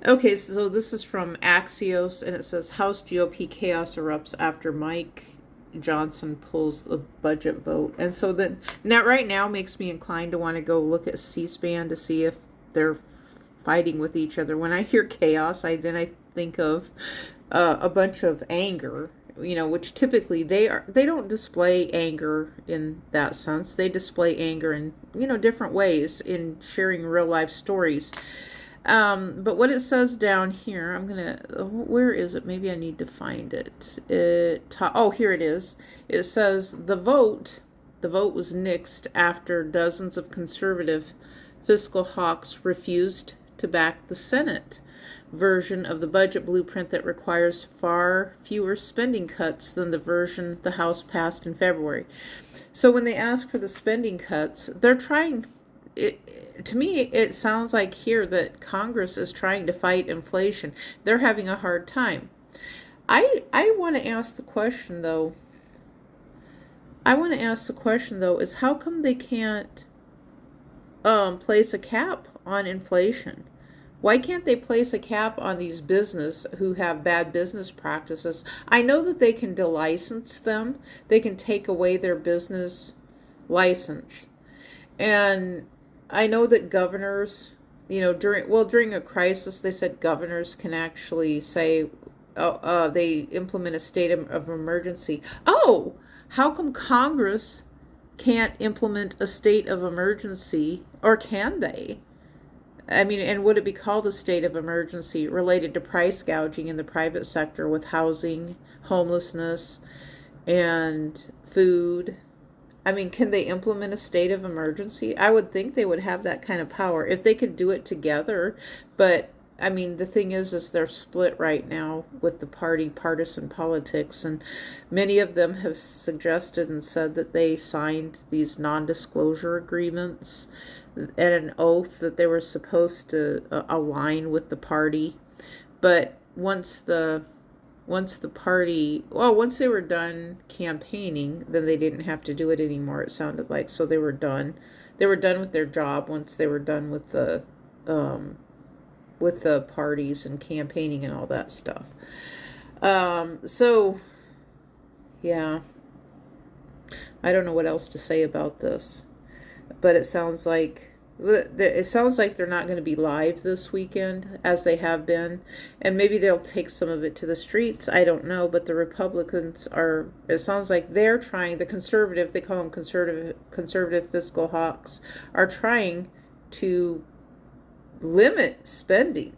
Okay, so this is from Axios, and it says House GOP chaos erupts after Mike Johnson pulls the budget vote. And so then, now right now makes me inclined to want to go look at C-SPAN to see if they're fighting with each other. When I hear chaos, I think of a bunch of anger, which typically they don't display anger in that sense. They display anger in different ways in sharing real life stories. But what it says down here, where is it? Maybe I need to find it. Here it is. It says the vote was nixed after dozens of conservative fiscal hawks refused to back the Senate version of the budget blueprint that requires far fewer spending cuts than the version the House passed in February. So when they ask for the spending cuts, they're trying. To me, it sounds like here that Congress is trying to fight inflation. They're having a hard time. I want to ask the question though. Is how come they can't place a cap on inflation? Why can't they place a cap on these business who have bad business practices? I know that they can delicense them. They can take away their business license. And I know that governors, during a crisis, they said governors can actually say, they implement a state of emergency. Oh, how come Congress can't implement a state of emergency, or can they? I mean, and would it be called a state of emergency related to price gouging in the private sector with housing, homelessness, and food? I mean, can they implement a state of emergency? I would think they would have that kind of power if they could do it together. But I mean, the thing is they're split right now with the partisan politics, and many of them have suggested and said that they signed these non-disclosure agreements and an oath that they were supposed to align with the party. But once they were done campaigning, then they didn't have to do it anymore, it sounded like. So they were done with their job once they were done with the parties and campaigning and all that stuff. So yeah, I don't know what else to say about this, but it sounds like they're not going to be live this weekend as they have been, and maybe they'll take some of it to the streets. I don't know, but the Republicans it sounds like they're trying, they call them conservative fiscal hawks, are trying to limit spending.